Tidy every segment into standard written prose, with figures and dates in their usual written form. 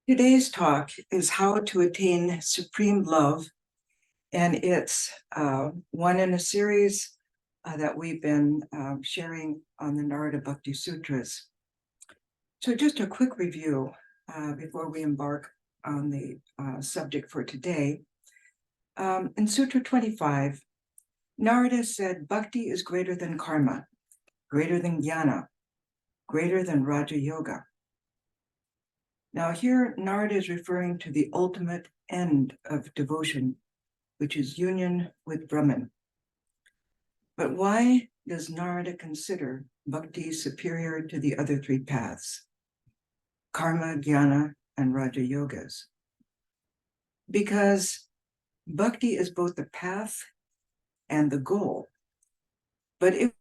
Today's talk is how to attain supreme love, and it's one in a series that we've been sharing on the Narada Bhakti Sutras. So just a quick review before we embark on the subject for today. In Sutra 25, Narada said, Bhakti is greater than karma, greater than jnana, greater than Raja Yoga. Now here, Narada is referring to the ultimate end of devotion, which is union with Brahman. But why does Narada consider bhakti superior to the other three paths, karma, jnana, and Raja Yogas? Because bhakti is both the path and the goal. But if we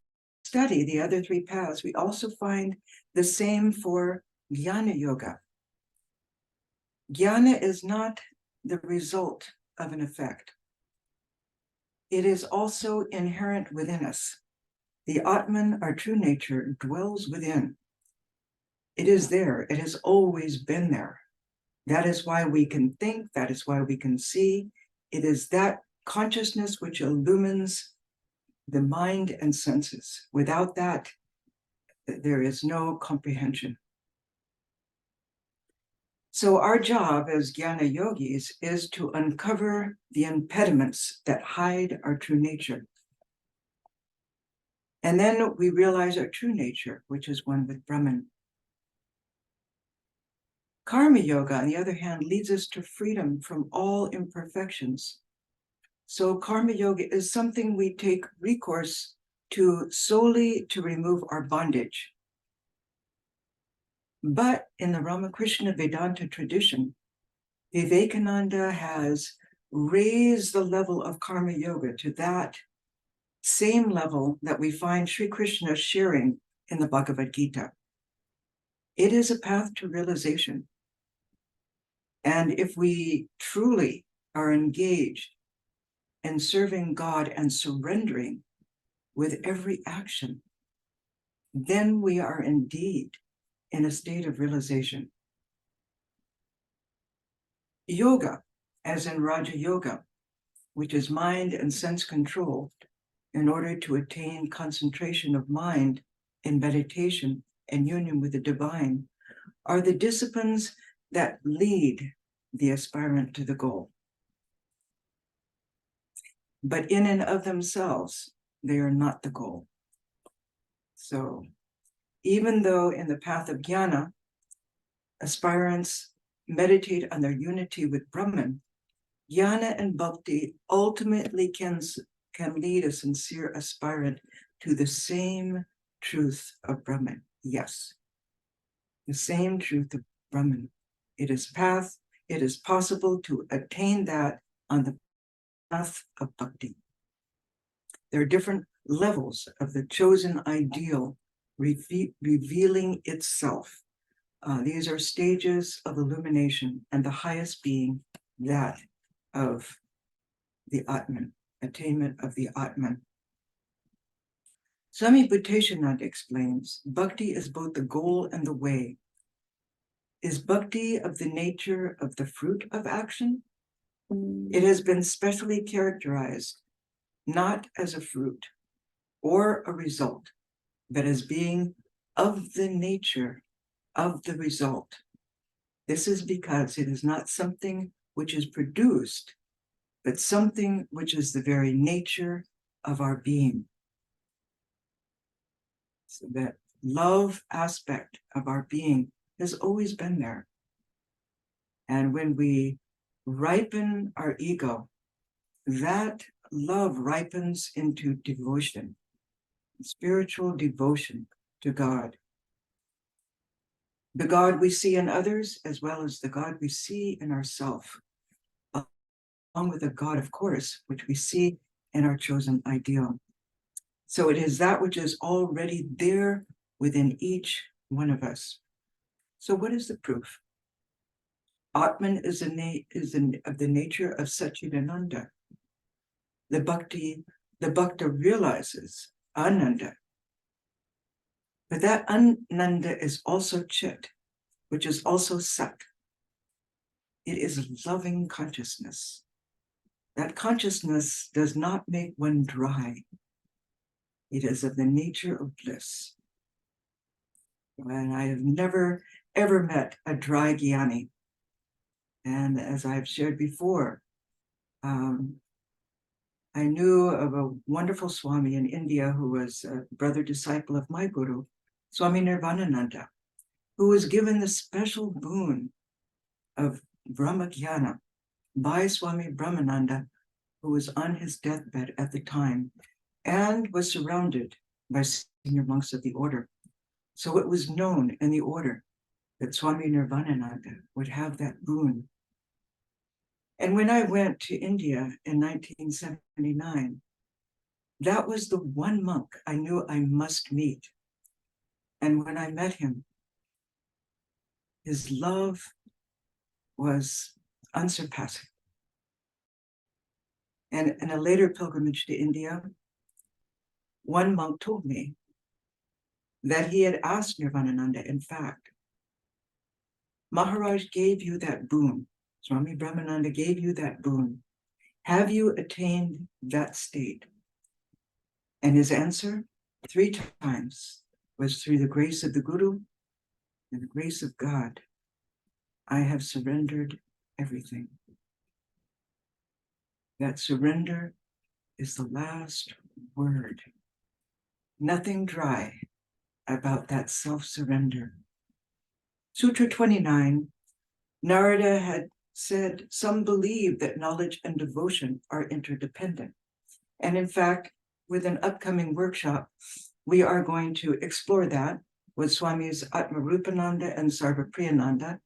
study the other three paths, we also find the same for jnana yoga. Jnana is not the result of an effect. It is also inherent within us. The Atman, our true nature, dwells within. It is there. It has always been there. That is why we can think. That is why we can see. It is that consciousness which illumines the mind and senses. Without that, there is no comprehension. So our job as jnana yogis is to uncover the impediments that hide our true nature. And then we realize our true nature, which is one with Brahman. Karma yoga, on the other hand, leads us to freedom from all imperfections. So karma yoga is something we take recourse to solely to remove our bondage. But in the Ramakrishna Vedanta tradition, Vivekananda has raised the level of karma yoga to that same level that we find Sri Krishna sharing in the Bhagavad Gita. It is a path to realization. And if we truly are engaged in serving God and surrendering with every action, then we are indeed in a state of realization. Yoga, as in Raja Yoga, which is mind and sense control, in order to attain concentration of mind in meditation and union with the divine, are the disciplines that lead the aspirant to the goal. But in and of themselves, they are not the goal. So even though in the path of jnana, aspirants meditate on their unity with Brahman, jnana and bhakti ultimately can lead a sincere aspirant to the same truth of Brahman. Yes, the same truth of Brahman. It is possible to attain that on the path of bhakti. There are different levels of the chosen ideal revealing itself. These are stages of illumination, and the highest being that of the Atman, attainment of the Atman. Swami Bhuteshanand explains, bhakti is both the goal and the way. Is bhakti of the nature of the fruit of action? It has been specially characterized not as a fruit or a result, but as being of the nature of the result. This is because it is not something which is produced, but something which is the very nature of our being. So that love aspect of our being has always been there. And when we ripen our ego, that love ripens into devotion, spiritual devotion to God. The God we see in others, as well as the God we see in ourselves, along with the God, of course, which we see in our chosen ideal. So it is that which is already there within each one of us. So what is the proof? Atman is of the nature of Satchidananda. The bhakta realizes Ananda. But that Ananda is also Chit, which is also Sat. It is loving consciousness. That consciousness does not make one dry. It is of the nature of bliss. And I have never, ever met a dry jnani. And as I've shared before, I knew of a wonderful Swami in India who was a brother disciple of my guru, Swami Nirvanananda, who was given the special boon of Brahmajnana by Swami Brahmananda, who was on his deathbed at the time and was surrounded by senior monks of the order. So it was known in the order that Swami Nirvanananda would have that boon. And when I went to India in 1979, that was the one monk I knew I must meet. And when I met him, his love was unsurpassing. And in a later pilgrimage to India, one monk told me that he had asked Nirvanananda, in fact, Maharaj gave you that boon. Swami Brahmananda gave you that boon. Have you attained that state? And his answer, 3 times, was through the grace of the Guru and the grace of God. I have surrendered everything. That surrender is the last word. Nothing dry about that self-surrender. Sutra 29, Narada had said, some believe that knowledge and devotion are interdependent. And in fact, with an upcoming workshop, we are going to explore that with Swamis Atmarupananda and Sarvapriyananda.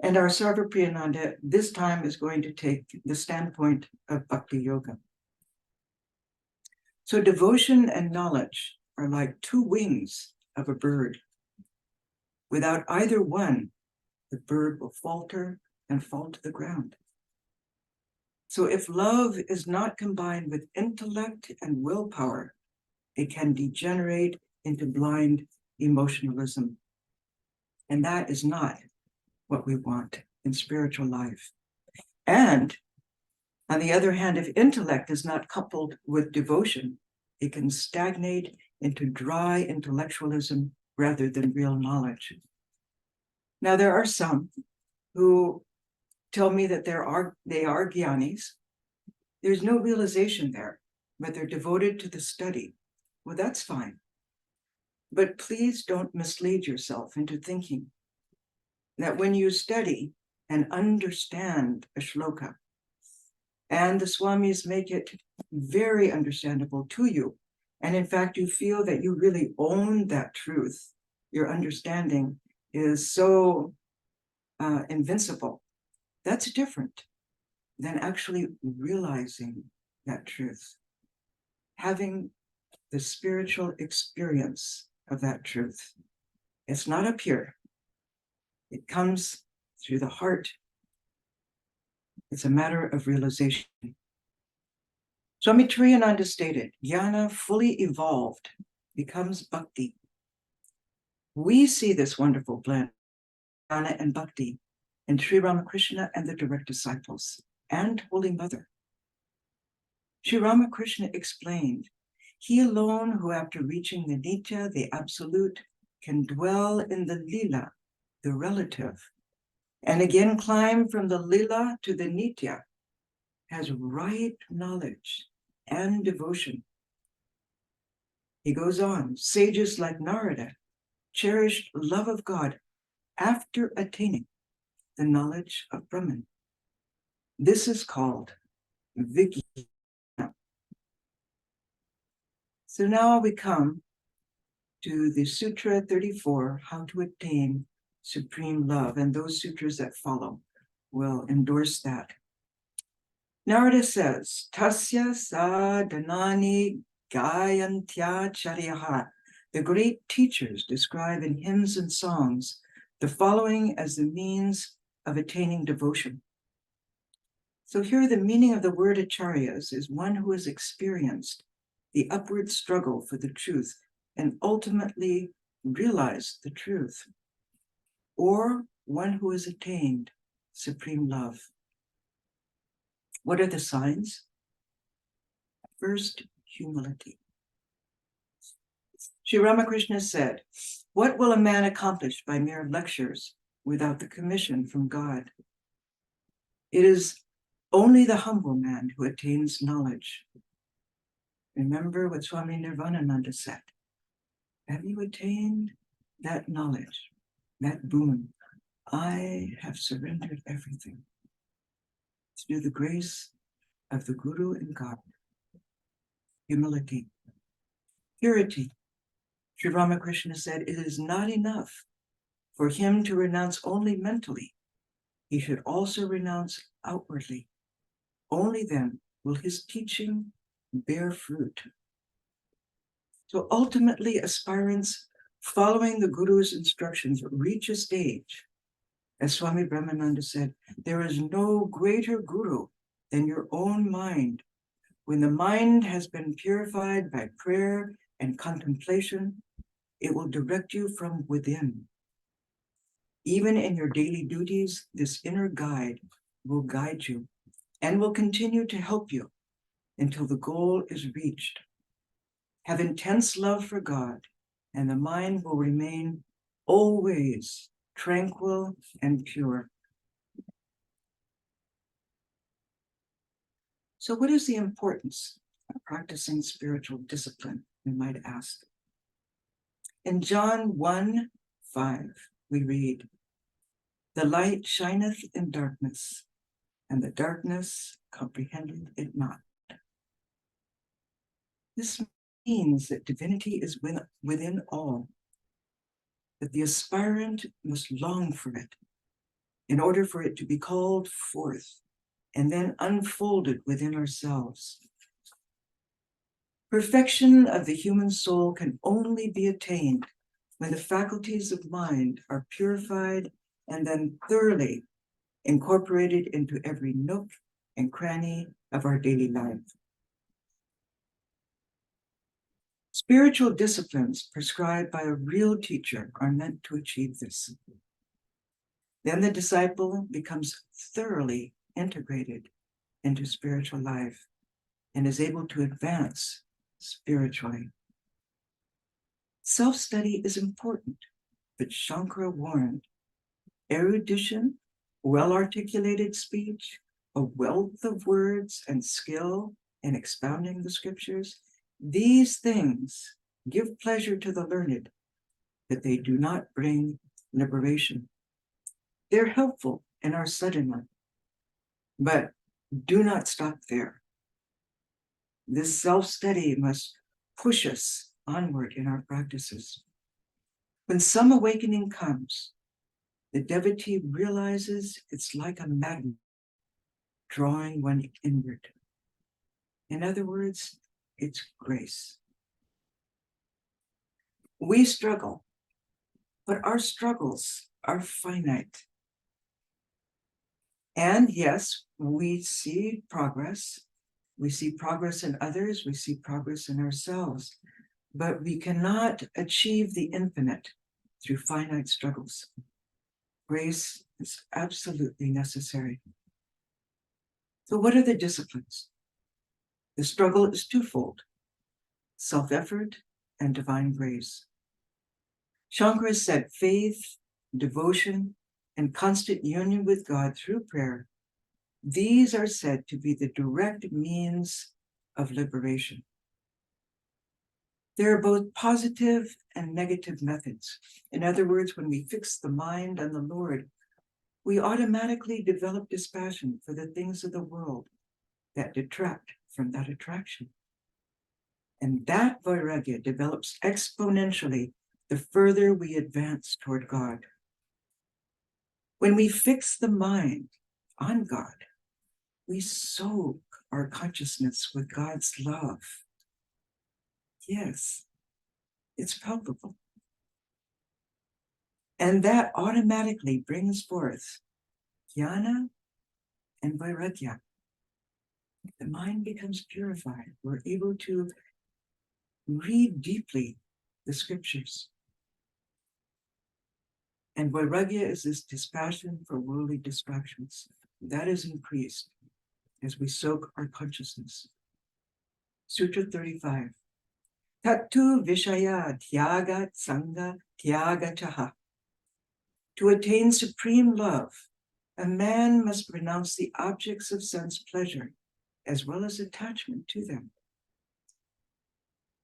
And our Sarvapriyananda this time is going to take the standpoint of Bhakti Yoga. So devotion and knowledge are like 2 wings of a bird. Without either one, the bird will falter and fall to the ground. So if love is not combined with intellect and willpower, it can degenerate into blind emotionalism. And that is not what we want in spiritual life. And on the other hand, if intellect is not coupled with devotion, it can stagnate into dry intellectualism rather than real knowledge. Now, there are some who tell me that they are jnanis. There's no realization there, but they're devoted to the study. Well, that's fine. But please don't mislead yourself into thinking that when you study and understand a shloka, and the Swamis make it very understandable to you, and in fact, you feel that you really own that truth, your understanding is so invincible, that's different than actually realizing that truth, having the spiritual experience of that truth. It's not up here. It comes through the heart. It's a matter of realization. Swami Triyananda stated, jnana fully evolved becomes bhakti. We see this wonderful blend, jnana and bhakti, in Sri Ramakrishna and the direct disciples, and Holy Mother. Sri Ramakrishna explained, he alone who after reaching the nitya, the absolute, can dwell in the lila, the relative, and again climb from the lila to the nitya, has right knowledge and devotion. He goes on, sages like Narada cherished love of God after attaining the knowledge of Brahman. This is called Vijnana. So now we come to the Sutra 34, how to attain supreme love, and those sutras that follow will endorse that. Narada says, Tasya sadhanani gayantya charyaha. The great teachers describe in hymns and songs the following as the means of attaining devotion. So here the meaning of the word acharyas is one who has experienced the upward struggle for the truth and ultimately realized the truth, or one who has attained supreme love. What are the signs? First, humility. Sri Ramakrishna said, "What will a man accomplish by mere lectures without the commission from God? It is only the humble man who attains knowledge." Remember what Swami Nirvanananda said. Have you attained that knowledge, that boon? I have surrendered everything through the grace of the Guru and God. Humility. Purity. Sri Ramakrishna said, it is not enough for him to renounce only mentally. He should also renounce outwardly. Only then will his teaching bear fruit. So ultimately, aspirants following the Guru's instructions reach a stage. As Swami Brahmananda said, there is no greater Guru than your own mind. When the mind has been purified by prayer and contemplation, it will direct you from within. Even in your daily duties, this inner guide will guide you and will continue to help you until the goal is reached. Have intense love for God, and the mind will remain always tranquil and pure. So what is the importance of practicing spiritual discipline, we might ask? In John 1:5, we read, "The light shineth in darkness, and the darkness comprehended it not." This means that divinity is within all, that the aspirant must long for it in order for it to be called forth and then unfolded within ourselves. Perfection of the human soul can only be attained when the faculties of mind are purified and then thoroughly incorporated into every nook and cranny of our daily life. Spiritual disciplines prescribed by a real teacher are meant to achieve this. Then the disciple becomes thoroughly integrated into spiritual life and is able to advance spiritually. Self-study is important, but Shankara warned, erudition, well-articulated speech, a wealth of words and skill in expounding the scriptures, these things give pleasure to the learned, but they do not bring liberation. They're helpful in our sadhana, but do not stop there. This self-study must push us onward in our practices. When some awakening comes, the devotee realizes it's like a magnet drawing one inward. In other words, it's grace. We struggle, but our struggles are finite. And yes, we see progress. We see progress in others, we see progress in ourselves, but we cannot achieve the infinite through finite struggles. Grace is absolutely necessary. So what are the disciplines? The struggle is twofold: self-effort and divine grace. Shankara said faith, devotion, and constant union with God through prayer, these are said to be the direct means of liberation. There are both positive and negative methods. In other words, when we fix the mind on the Lord, we automatically develop dispassion for the things of the world that detract from that attraction. And that vairagya develops exponentially the further we advance toward God. When we fix the mind on God, we soak our consciousness with God's love. Yes, it's palpable. And that automatically brings forth jnana and vairagya. The mind becomes purified. We're able to read deeply the scriptures. And Vairagya is this dispassion for worldly distractions. That is increased as we soak our consciousness. Sutra 35. Tattu Vishaya Tyaga Sangha Tyaga Chaha. To attain supreme love, a man must renounce the objects of sense pleasure as well as attachment to them.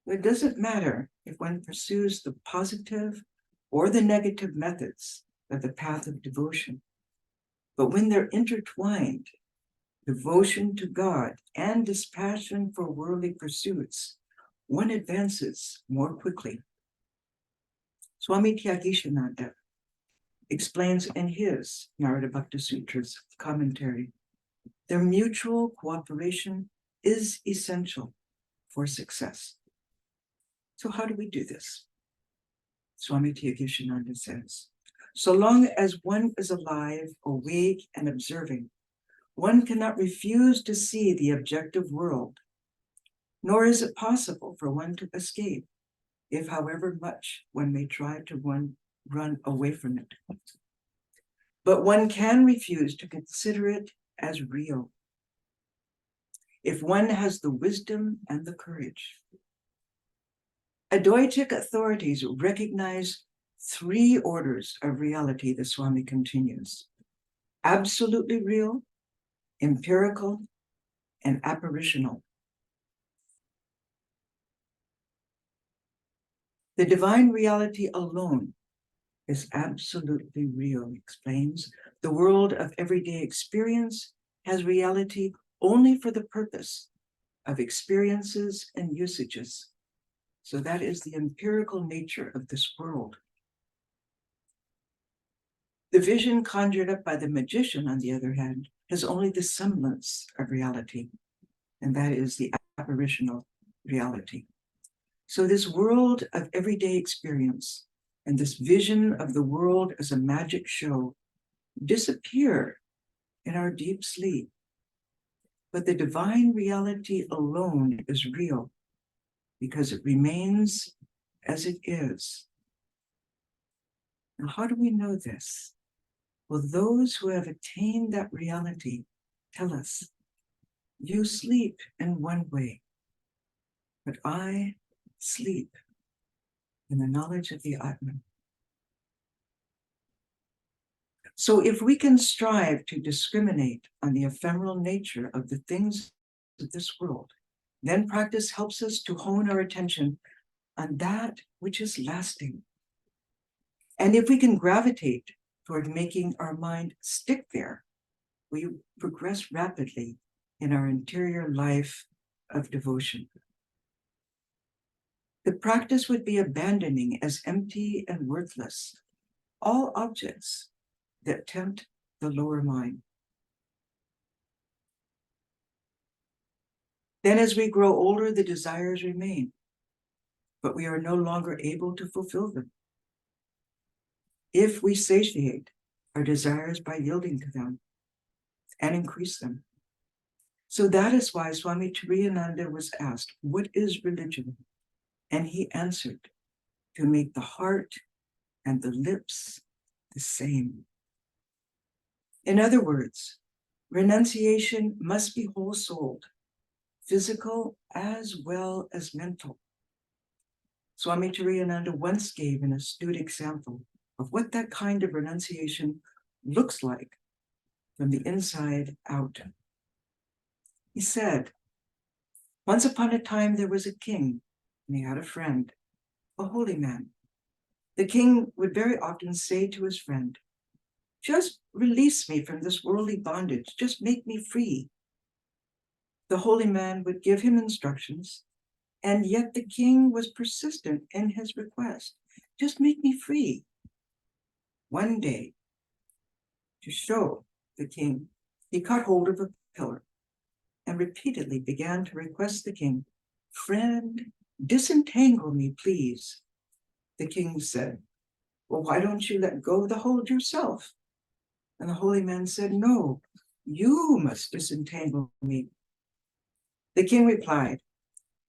It doesn't matter if one pursues the positive or the negative methods of the path of devotion, but when they're intertwined, devotion to God and dispassion for worldly pursuits, one advances more quickly. Swami Tyagishananda explains in his Narada Bhakti Sutras commentary, their mutual cooperation is essential for success. So how do we do this? Swami Tyagishananda says, so long as one is alive, awake, and observing, one cannot refuse to see the objective world, nor is it possible for one to escape, if however much one may try to run away from it. But one can refuse to consider it as real, if one has the wisdom and the courage. Advaitic authorities recognize three orders of reality, the Swami continues: absolutely real, empirical, and apparitional. The divine reality alone is absolutely real, explains. The world of everyday experience has reality only for the purpose of experiences and usages. So that is the empirical nature of this world. The vision conjured up by the magician, on the other hand, has only the semblance of reality, and that is the apparitional reality. So this world of everyday experience and this vision of the world as a magic show disappear in our deep sleep. But the divine reality alone is real because it remains as it is. Now, how do we know this? Well, those who have attained that reality tell us, you sleep in one way, but I sleep in the knowledge of the Atman. So if we can strive to discriminate on the ephemeral nature of the things of this world, then practice helps us to hone our attention on that which is lasting. And if we can gravitate toward making our mind stick there, we progress rapidly in our interior life of devotion. The practice would be abandoning as empty and worthless all objects that tempt the lower mind. Then as we grow older, the desires remain, but we are no longer able to fulfill them. If we satiate our desires by yielding to them and increase them. So that is why Swami Triyananda was asked, what is religion? And he answered, to make the heart and the lips the same. In other words, renunciation must be whole-souled, physical as well as mental. Swami Triyananda once gave an astute example of what that kind of renunciation looks like from the inside out. He said, once upon a time there was a king, and he had a friend, a holy man. The king would very often say to his friend, just release me from this worldly bondage, just make me free. The holy man would give him instructions, and yet the king was persistent in his request, just make me free. One day, to show the king, he caught hold of a pillar and repeatedly began to request the king, friend, disentangle me, please. The king said, well, why don't you let go of the hold yourself? And the holy man said, no, you must disentangle me. The king replied,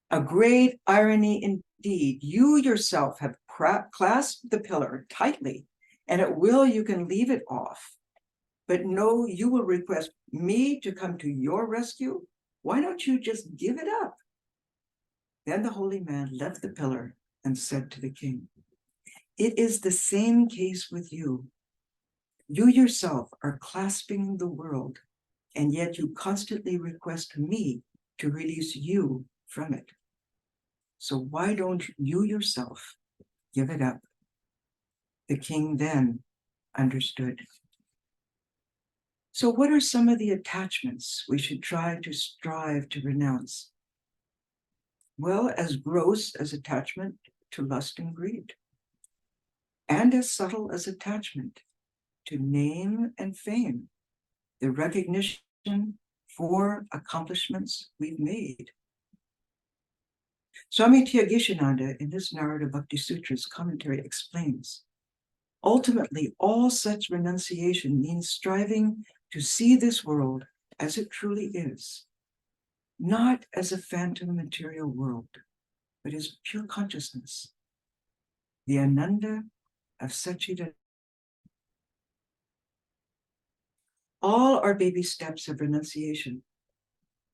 a great irony indeed. You yourself have clasped the pillar tightly And at will, you can leave it off. But no, you will request me to come to your rescue? Why don't you just give it up? Then the holy man left the pillar and said to the king, it is the same case with you. You yourself are clasping the world, and yet you constantly request me to release you from it. So why don't you yourself give it up? The king then understood. So what are some of the attachments we should strive to renounce? Well, as gross as attachment to lust and greed, and as subtle as attachment to name and fame, the recognition for accomplishments we've made. Swami Tyagishananda, in his Narada Bhakti Sutras commentary, explains, ultimately, all such renunciation means striving to see this world as it truly is, not as a phantom material world, but as pure consciousness, the Ananda of Satchidananda. All our baby steps of renunciation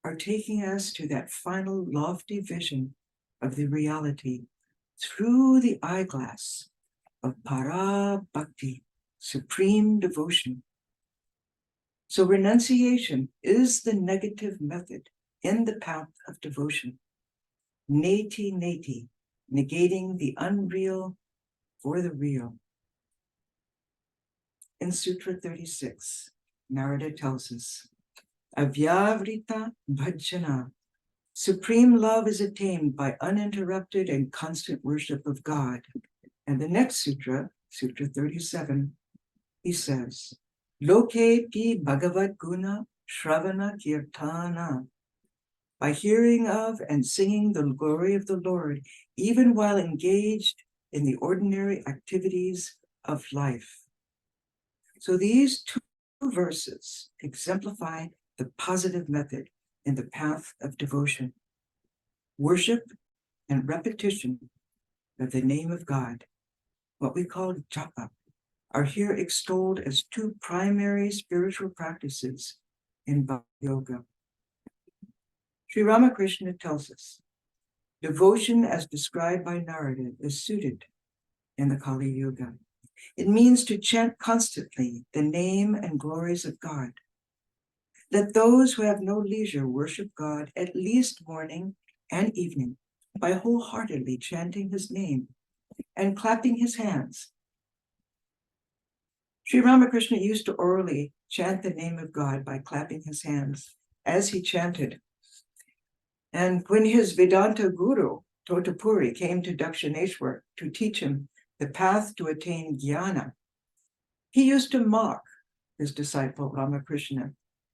are taking us to that final lofty vision of the reality through the eyeglass of para bhakti, supreme devotion. So renunciation is the negative method in the path of devotion. Neti neti, negating the unreal for the real. In Sutra 36, Narada tells us, Avyavrita bhajana, supreme love is attained by uninterrupted and constant worship of God. And the next sutra, Sutra 37, he says, Loke pi bhagavat guna shravana kirtana, by hearing of and singing the glory of the Lord, even while engaged in the ordinary activities of life. So these two verses exemplify the positive method in the path of devotion. Worship and repetition of the name of God, what we call japa, are here extolled as two primary spiritual practices in Bhakti Yoga. Sri Ramakrishna tells us, devotion as described by Narada is suited in the Kali Yuga. It means to chant constantly the name and glories of God. Let those who have no leisure worship God at least morning and evening by wholeheartedly chanting his name and clapping his hands. Sri Ramakrishna used to orally chant the name of God by clapping his hands as he chanted. And when his Vedanta guru, Totapuri, came to Dakshineshwar to teach him the path to attain jnana, he used to mock his disciple Ramakrishna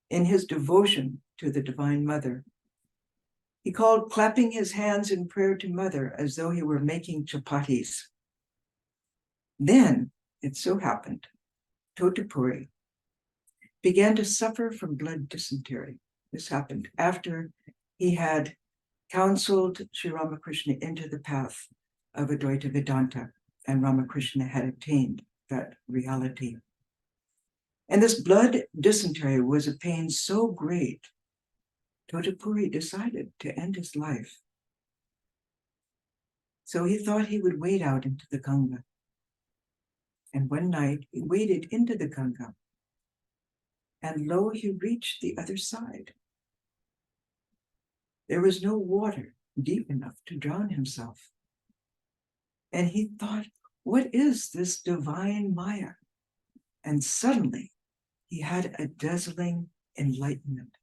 in his devotion to the Divine Mother. He called clapping his hands in prayer to Mother as though he were making chapatis. Then it so happened, Totapuri began to suffer from blood dysentery. This happened after he had counseled Sri Ramakrishna into the path of Advaita Vedanta, and Ramakrishna had attained that reality. And this blood dysentery was a pain so great, Totapuri decided to end his life. So he thought he would wade out into the Ganga. And one night he waded into the Ganga, and lo, he reached the other side. There was no water deep enough to drown himself. And he thought, what is this divine Maya? And suddenly he had a dazzling enlightenment.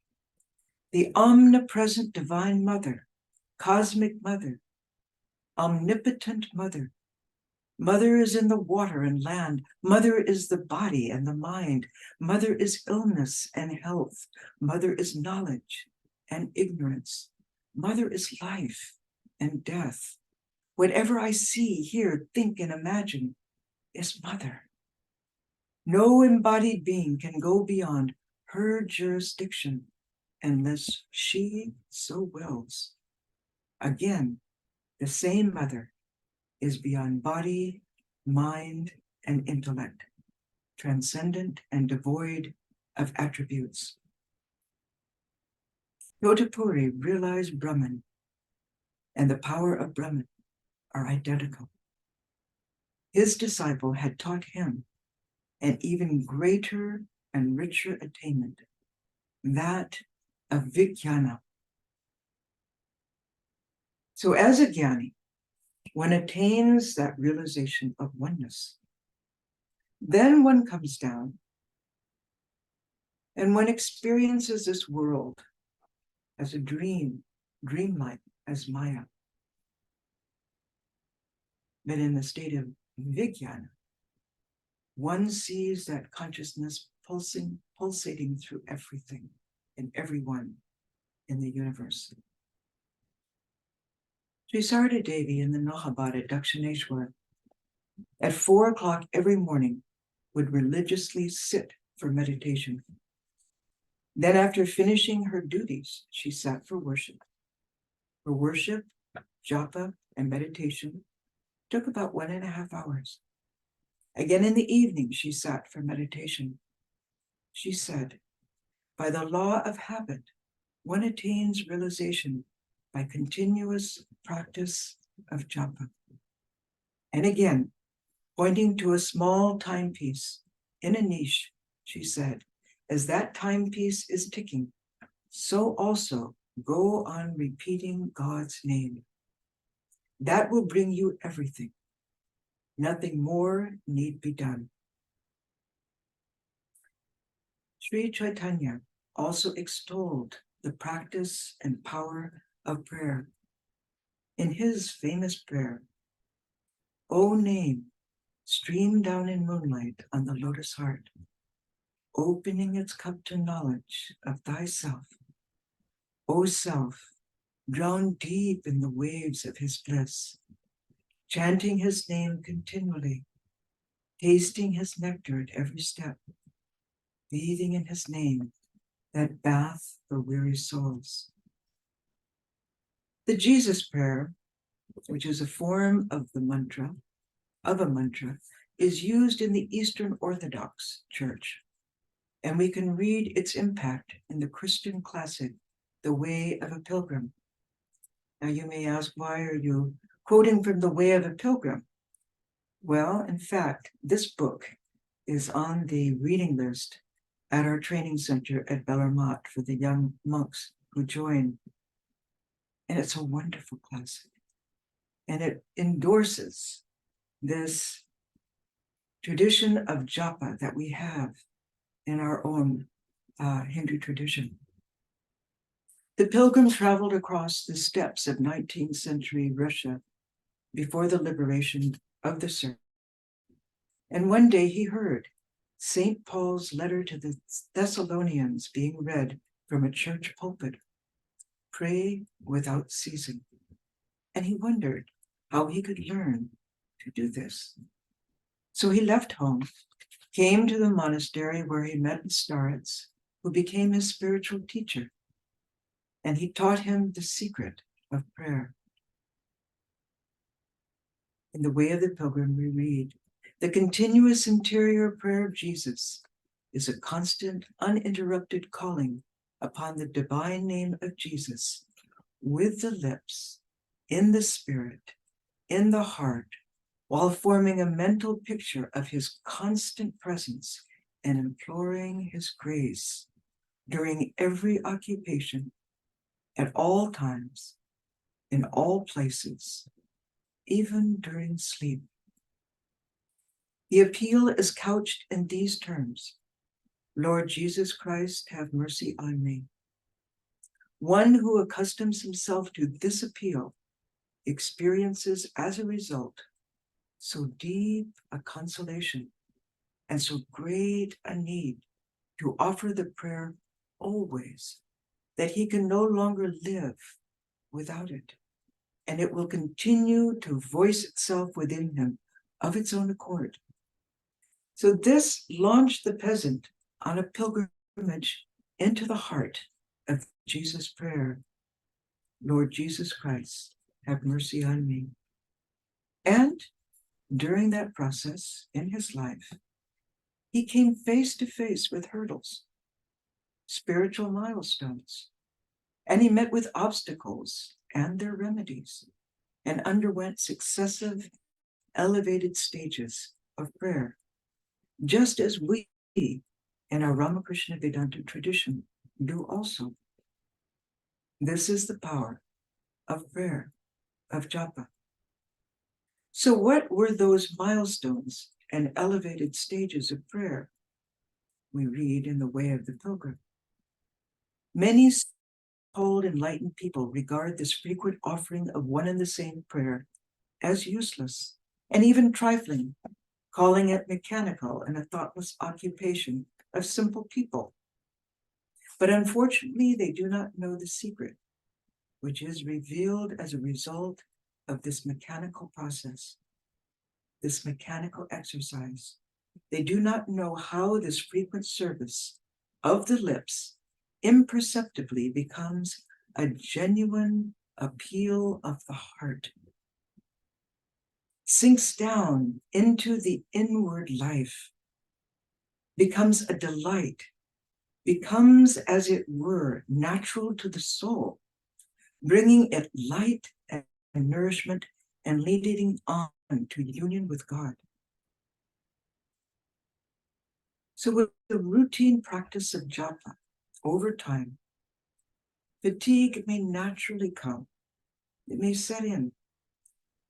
The omnipresent Divine Mother, Cosmic Mother, Omnipotent Mother. Mother is in the water and land. Mother is the body and the mind. Mother is illness and health. Mother is knowledge and ignorance. Mother is life and death. Whatever I see, hear, think, and imagine is Mother. No embodied being can go beyond her jurisdiction unless she so wills. Again, the same Mother is beyond body, mind, and intellect. transcendent and devoid of attributes. Totapuri realized Brahman and the power of Brahman are identical. His disciple had taught him an even greater and richer attainment, that of Vijnana. So as a jnani, one attains that realization of oneness. Then one comes down and one experiences this world as a dream, dreamlike as Maya. But in the state of Vijnana, one sees that consciousness pulsating through everything and everyone in the universe. Sri Sarada Devi in the Nahabad at Dakshineshwar at 4 o'clock every morning would religiously sit for meditation. Then after finishing her duties, she sat for worship. Her worship, japa, and meditation took about 1.5 hours. Again in the evening, she sat for meditation. She said, by the law of habit, one attains realization by continuous practice of japa. And again, pointing to a small timepiece in a niche, she said, as that timepiece is ticking, so also go on repeating God's name. That will bring you everything. Nothing more need be done. Sri Chaitanya also extolled the practice and power of prayer. In his famous prayer, O name, stream down in moonlight on the lotus heart, opening its cup to knowledge of thyself. O self, drown deep in the waves of his bliss, chanting his name continually, tasting his nectar at every step, bathing in his name, that bath for weary souls. The Jesus prayer, which is a form of a mantra, is used in the Eastern Orthodox Church, and we can read its impact in the Christian classic, The Way of a Pilgrim. Now you may ask, why are you quoting from The Way of a Pilgrim? Well, in fact, this book is on the reading list at our training center at Bellarmont for the young monks who join. And it's a wonderful classic. And it endorses this tradition of japa that we have in our own Hindu tradition. The pilgrim traveled across the steppes of 19th century Russia before the liberation of the Tsar. And one day he heard St. Paul's letter to the Thessalonians being read from a church pulpit. Pray without ceasing. And he wondered how he could learn to do this. So he left home, came to the monastery where he met the starets, who became his spiritual teacher. And he taught him the secret of prayer. In The Way of the Pilgrim, we read, the continuous interior prayer of Jesus is a constant, uninterrupted calling upon the divine name of Jesus with the lips, in the spirit, in the heart, while forming a mental picture of his constant presence and imploring his grace during every occupation, at all times, in all places, even during sleep. The appeal is couched in these terms: Lord Jesus Christ, have mercy on me. One who accustoms himself to this appeal experiences as a result so deep a consolation and so great a need to offer the prayer always that he can no longer live without it, and it will continue to voice itself within him of its own accord. So this launched the peasant on a pilgrimage into the heart of Jesus' prayer, Lord Jesus Christ, have mercy on me. And during that process in his life, He came face to face with hurdles, spiritual milestones, and he met with obstacles and their remedies, and underwent successive elevated stages of prayer, just as we in our Ramakrishna Vedanta tradition do also. This is the power of prayer, of japa. So what were those milestones and elevated stages of prayer? We read in the Way of the Pilgrim. Many cold enlightened people regard this frequent offering of one and the same prayer as useless and even trifling, calling it mechanical and a thoughtless occupation of simple people. But unfortunately, they do not know the secret, which is revealed as a result of this mechanical process, this mechanical exercise. They do not know how this frequent service of the lips imperceptibly becomes a genuine appeal of the heart, sinks down into the inward life, becomes a delight, becomes, as it were, natural to the soul, bringing it light and nourishment and leading on to union with God. So with the routine practice of japa, over time, fatigue may naturally come. It may set in.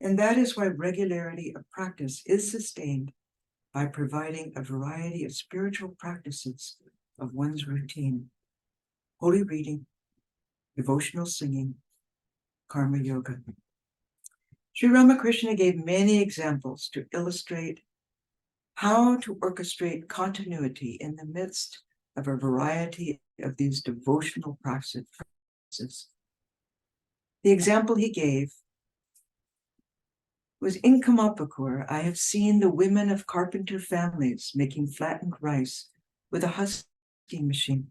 And that is why regularity of practice is sustained by providing a variety of spiritual practices of one's routine: holy reading, devotional singing, karma yoga. Sri Ramakrishna gave many examples to illustrate how to orchestrate continuity in the midst of a variety of these devotional practices. The example he gave was in Kamapakur. I have seen the women of carpenter families making flattened rice with a husking machine.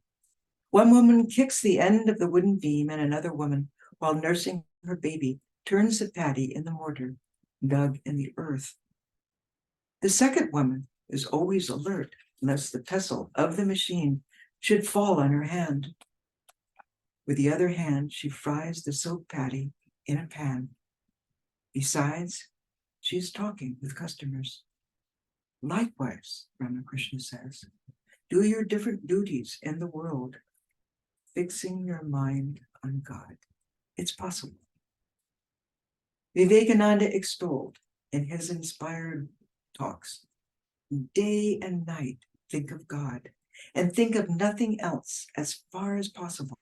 One woman kicks the end of the wooden beam, and another woman, while nursing her baby, turns the patty in the mortar dug in the earth. The second woman is always alert, lest the pestle of the machine should fall on her hand. With the other hand, she fries the soaked patty in a pan. Besides, she is talking with customers. Likewise, Ramakrishna says, do your different duties in the world, fixing your mind on God. It's possible. Vivekananda extolled in his inspired talks, day and night think of God, and think of nothing else as far as possible.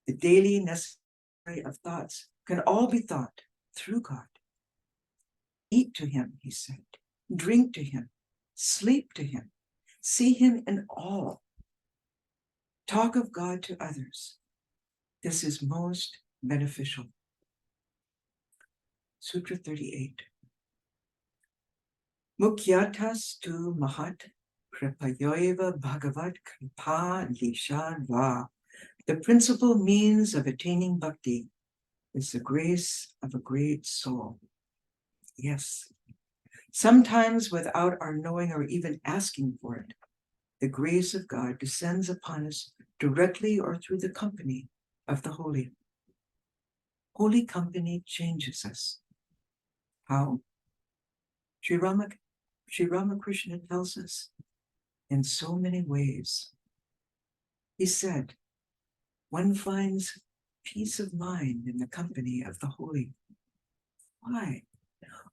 The daily necessary of thoughts can all be thought through God. Eat to him, he said, drink to him, sleep to him, see him in all. Talk of God to others. This is most beneficial. Sutra 38. Mukyatas tu mahat kripayoeva bhagavat kripa lisha va. The principal means of attaining bhakti is the grace of a great soul. Yes, sometimes without our knowing or even asking for it, the grace of God descends upon us directly or through the company of the holy. Holy company changes us. How? Sri Ramakrishna tells us in so many ways. He said, one finds peace of mind in the company of the holy. Why?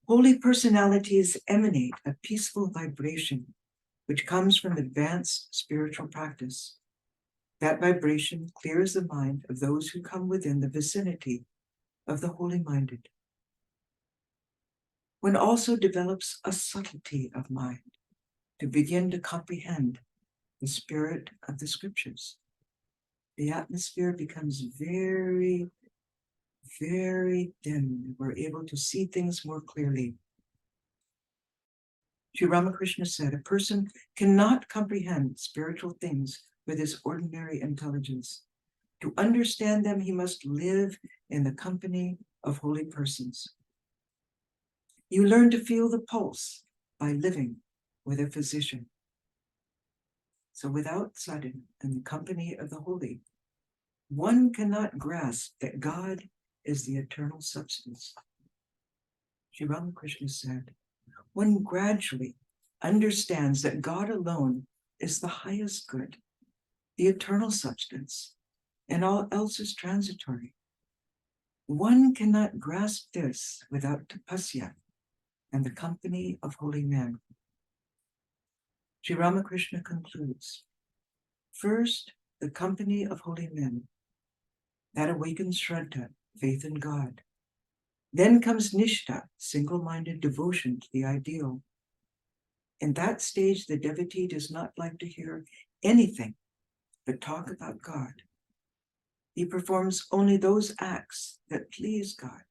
Holy personalities emanate a peaceful vibration which comes from advanced spiritual practice. That vibration clears the mind of those who come within the vicinity of the holy-minded. One also develops a subtlety of mind to begin to comprehend the spirit of the scriptures. The atmosphere becomes very, very dim. We're able to see things more clearly. Sri Ramakrishna said, a person cannot comprehend spiritual things with his ordinary intelligence. To understand them, he must live in the company of holy persons. You learn to feel the pulse by living with a physician. So without sadhana and the company of the holy, one cannot grasp that God is the eternal substance. Sri Ramakrishna said, one gradually understands that God alone is the highest good, the eternal substance, and all else is transitory. One cannot grasp this without tapasya and the company of holy men. Sri Ramakrishna concludes, first, the company of holy men. That awakens Shraddha, faith in God. Then comes Nishtha, single-minded devotion to the ideal. In that stage, the devotee does not like to hear anything but talk about God. He performs only those acts that please God.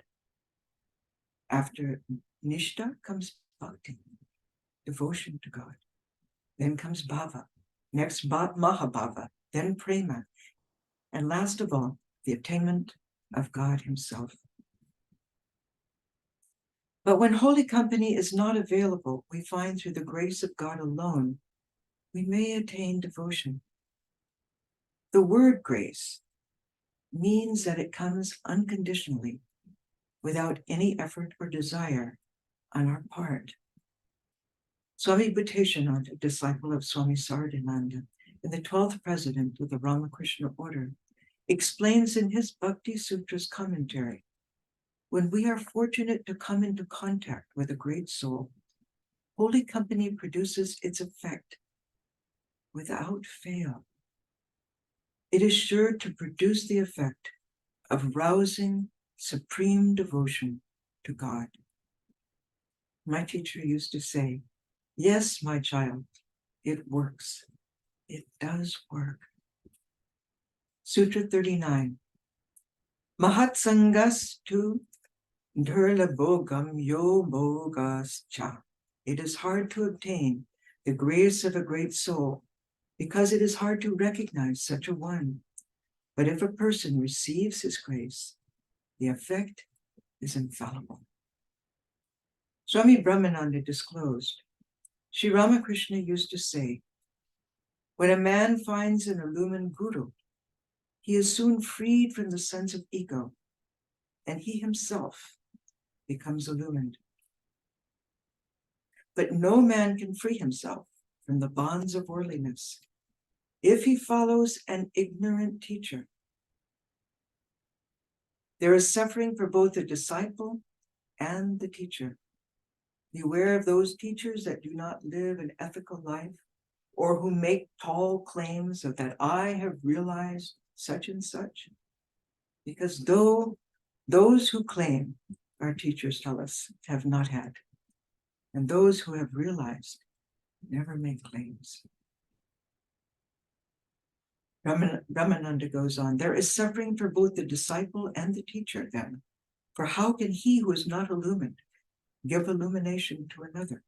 After Nishtha comes bhakti, devotion to God. Then comes bhava, next mahabhava, then prema, and last of all, the attainment of God himself. But when holy company is not available, we find through the grace of God alone, we may attain devotion. The word grace means that it comes unconditionally, without any effort or desire on our part. Swami Bhutishananda, disciple of Swami Sardinanda, and the 12th president of the Ramakrishna order, explains in his Bhakti Sutras commentary, when we are fortunate to come into contact with a great soul, holy company produces its effect without fail. It is sure to produce the effect of rousing supreme devotion to God. My teacher used to say, yes, my child, it works. It does work. Sutra 39. Mahatsangas tu durlabhogam yo bhogas cha. It is hard to obtain the grace of a great soul because it is hard to recognize such a one. But if a person receives his grace, the effect is infallible. Swami Brahmananda disclosed, Sri Ramakrishna used to say, when a man finds an illumined guru, he is soon freed from the sense of ego, and he himself becomes illumined. But no man can free himself from the bonds of worldliness if he follows an ignorant teacher. There is suffering for both the disciple and the teacher. Beware of those teachers that do not live an ethical life, or who make tall claims of that I have realized such and such. Because though those who claim, our teachers tell us, have not had, and those who have realized never make claims. Brahmananda goes on, there is suffering for both the disciple and the teacher then, for how can he who is not illumined give illumination to another?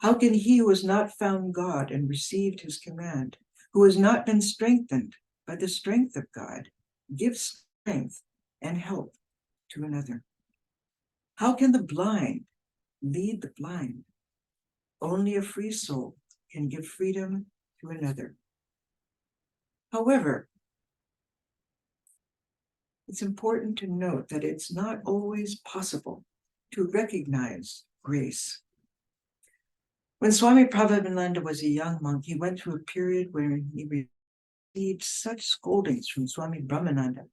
How can he who has not found God and received his command, who has not been strengthened by the strength of God, give strength and help to another? How can the blind lead the blind? Only a free soul can give freedom to another. However, it's important to note that it's not always possible to recognize grace. When Swami Prabhupada was a young monk, he went through a period where he received such scoldings from Swami Brahmananda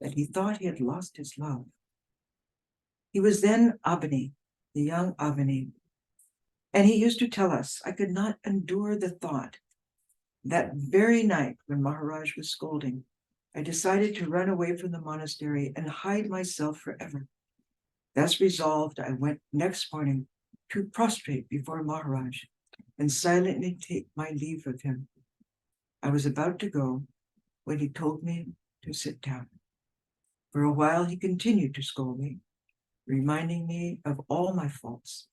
that he thought he had lost his love. He was then Abani, the young Abani, and he used to tell us, I could not endure the thought. That very night when Maharaj was scolding, I decided to run away from the monastery and hide myself forever. Thus resolved, I went next morning to prostrate before Maharaj and silently take my leave of him. I was about to go when he told me to sit down. For a while he continued to scold me, reminding me of all my faults.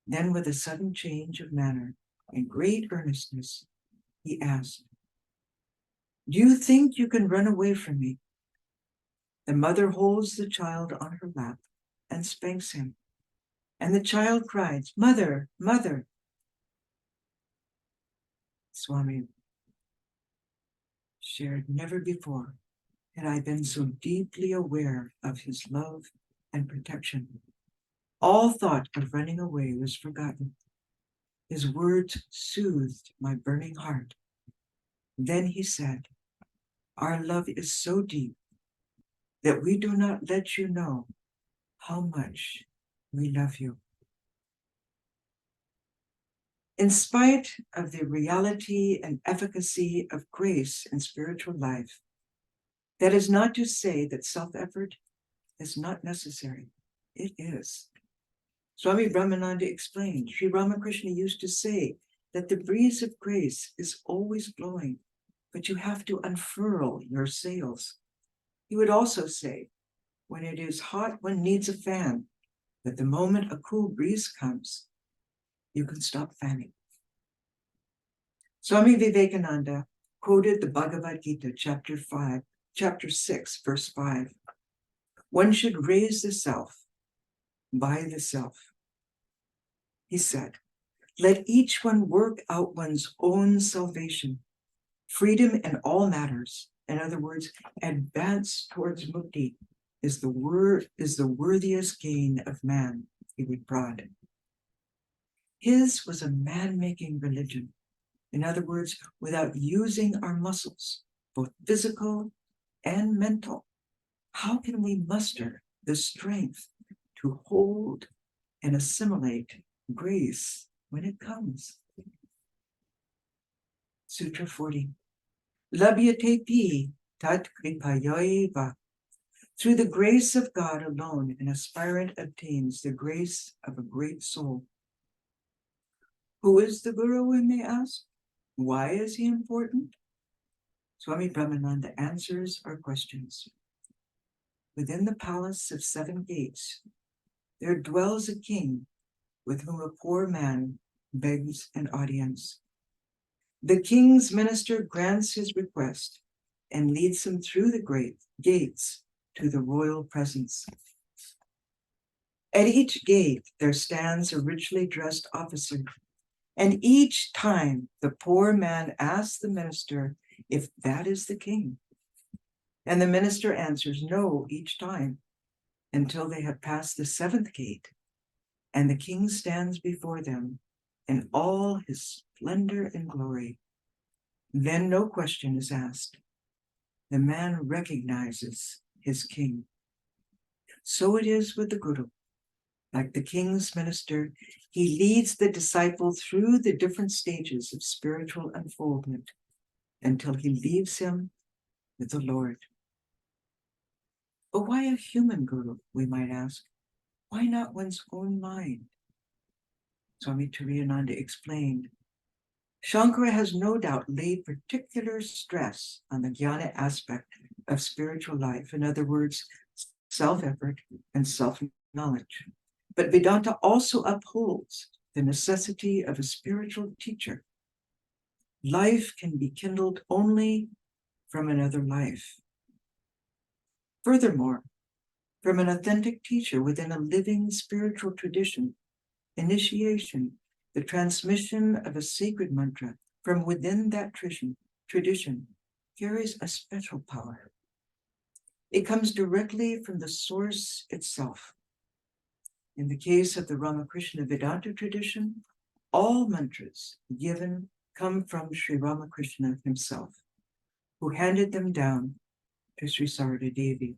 Then with a sudden change of manner and great earnestness, he asked, do you think you can run away from me? The mother holds the child on her lap and spanks him. And the child cries, Mother, Mother. Swami shared, never before had I been so deeply aware of his love and protection. All thought of running away was forgotten. His words soothed my burning heart. Then he said, our love is so deep that we do not let you know how much we love you. In spite of the reality and efficacy of grace in spiritual life, that is not to say that self-effort is not necessary. It is. Swami Brahmananda explained, Sri Ramakrishna used to say that the breeze of grace is always blowing, but you have to unfurl your sails. He would also say, when it is hot, one needs a fan, but the moment a cool breeze comes, you can stop fanning. Swami Vivekananda quoted the Bhagavad Gita, chapter 6, verse 5. One should raise the self by the self. He said, let each one work out one's own salvation, freedom in all matters. In other words, advance towards mukti is the worthiest gain of man, he would prod. His was a man-making religion. In other words, without using our muscles, both physical and mental, how can we muster the strength to hold and assimilate grace when it comes? Sutra 40. Labhyate pi tat kripayoeva. Through the grace of God alone, an aspirant obtains the grace of a great soul. Who is the Guru, we may ask? Why is he important? Swami Brahmananda answers our questions. Within the palace of 7 gates, there dwells a king with whom a poor man begs an audience. The king's minister grants his request and leads him through the great gates to the royal presence. At each gate there stands a richly dressed officer, and each time the poor man asks the minister if that is the king. And the minister answers no each time until they have passed the 7th gate, and the king stands before them in all his splendor and glory. Then no question is asked. The man recognizes his king. So it is with the Guru. Like the king's minister, he leads the disciple through the different stages of spiritual unfoldment until he leaves him with the Lord. But why a human Guru, we might ask? Why not one's own mind? Swami Turiyananda explained, Shankara has no doubt laid particular stress on the jnana aspect of spiritual life, in other words, self-effort and self-knowledge. But Vedanta also upholds the necessity of a spiritual teacher. Life can be kindled only from another life. Furthermore, from an authentic teacher within a living spiritual tradition, initiation, the transmission of a sacred mantra from within that tradition carries a special power. It comes directly from the source itself. In the case of the Ramakrishna Vedanta tradition, all mantras given come from Sri Ramakrishna himself, who handed them down to Sri Sarada Devi.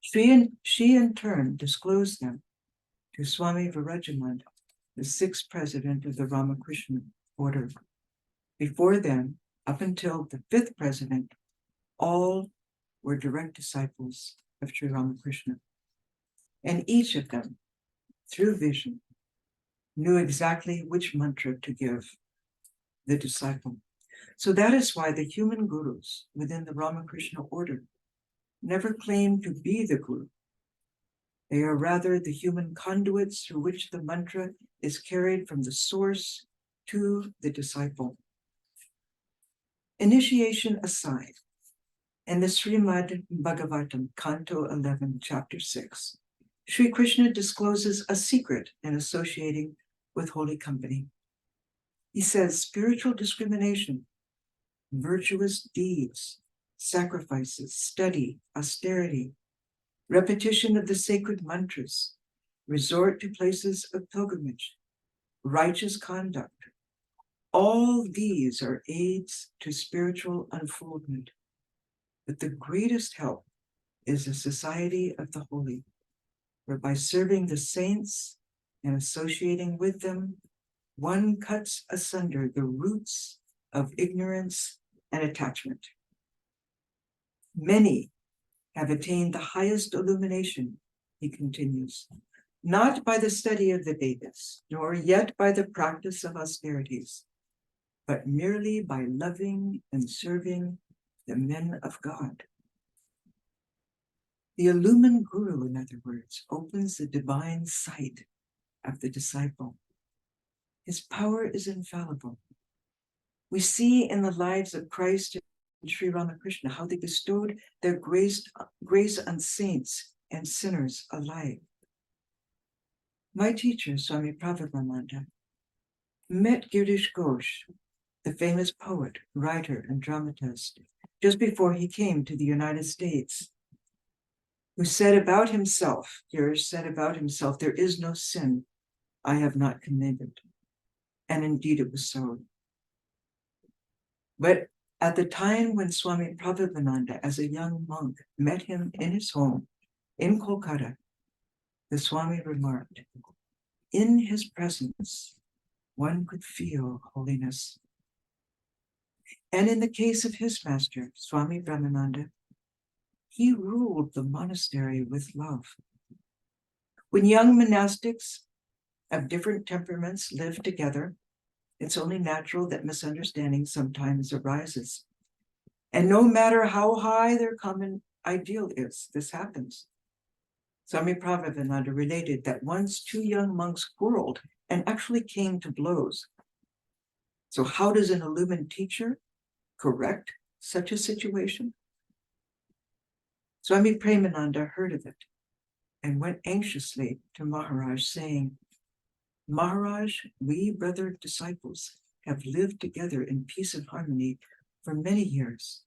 She in turn disclosed them to Swami Virajaman, the 6th president of the Ramakrishna order. Before then, up until the 5th president, all were direct disciples of Sri Ramakrishna. And each of them, through vision, knew exactly which mantra to give the disciple. So that is why the human gurus within the Ramakrishna order never claim to be the guru. They are rather the human conduits through which the mantra is carried from the source to the disciple. Initiation aside, in the Srimad Bhagavatam, Canto 11, Chapter 6, Sri Krishna discloses a secret in associating with holy company. He says spiritual discrimination, virtuous deeds, sacrifices, study, austerity, repetition of the sacred mantras, resort to places of pilgrimage, righteous conduct. All these are aids to spiritual unfoldment. But the greatest help is a society of the holy, where by serving the saints and associating with them, one cuts asunder the roots of ignorance and attachment. Many have attained the highest illumination, he continues, not by the study of the Vedas, nor yet by the practice of austerities, but merely by loving and serving the men of God. The illumined guru, in other words, opens the divine sight of the disciple. His power is infallible. We see in the lives of Christ and Sri Ramakrishna how they bestowed their grace on saints and sinners alike. My teacher, Swami Prabhupada, met Girish Ghosh, the famous poet, writer, and dramatist, just before he came to the United States, who said about himself, Girish said about himself, "There is no sin I have not committed." And indeed it was so. But at the time when Swami Prabhupada, as a young monk, met him in his home in Kolkata, the Swami remarked, "In his presence, one could feel holiness." And in the case of his master, Swami Brahmananda, he ruled the monastery with love. When young monastics of different temperaments live together, it's only natural that misunderstanding sometimes arises. And no matter how high their common ideal is, this happens. Swami Prabhupada related that once two young monks quarreled and actually came to blows. So how does an illumined teacher correct such a situation? Swami Premananda heard of it and went anxiously to Maharaj, saying, "Maharaj, we brother disciples have lived together in peace and harmony for many years.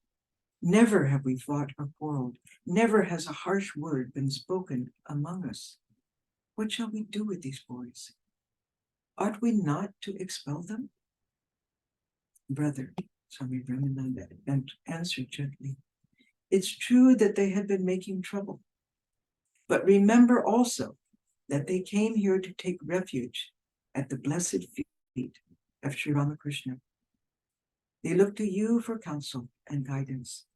Never have we fought or quarreled. Never has a harsh word been spoken among us. What shall we do with these boys? Ought we not to expel them?" "Brother," Swami Brahmananda answered gently, "it's true that they had been making trouble. But remember also that they came here to take refuge at the blessed feet of Sri Ramakrishna. They look to you for counsel and guidance.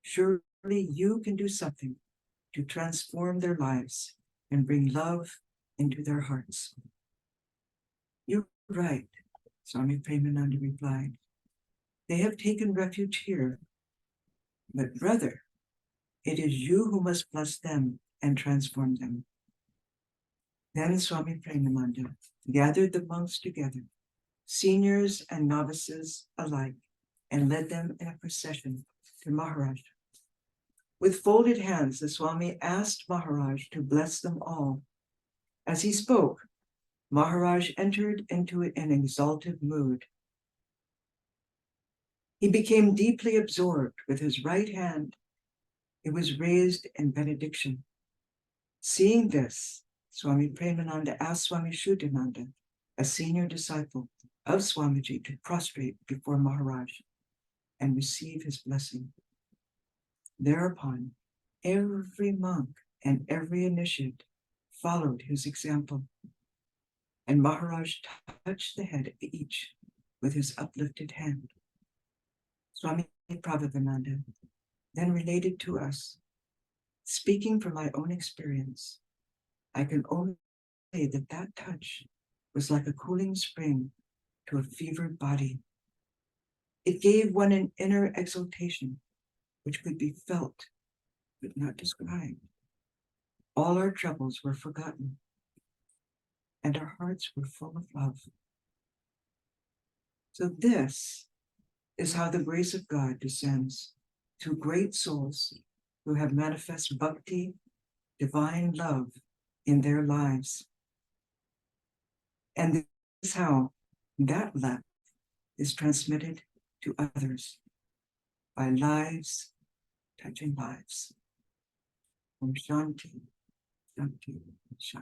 Surely you can do something to transform their lives and bring love into their hearts." "You're right," Swami Premananda replied. "They have taken refuge here. But brother, it is you who must bless them and transform them." Then Swami Premananda gathered the monks together, seniors and novices alike, and led them in a procession to Maharaj. With folded hands, the Swami asked Maharaj to bless them all. As he spoke, Maharaj entered into an exalted mood. He became deeply absorbed. With his right hand, it was raised in benediction. Seeing this, Swami Premananda asked Swami Shuddhananda, a senior disciple of Swamiji, to prostrate before Maharaj and receive his blessing. Thereupon, every monk and every initiate followed his example, and Maharaj touched the head of each with his uplifted hand. Swami Prabhupada then related to us, "Speaking from my own experience, I can only say that that touch was like a cooling spring to a fevered body. It gave one an inner exaltation which could be felt but not described. All our troubles were forgotten, and our hearts were full of love." So this is how the grace of God descends to great souls who have manifest bhakti, divine love, in their lives. And this is how That love is transmitted to others by lives touching lives. Om Shanti, Shanti, Shanti.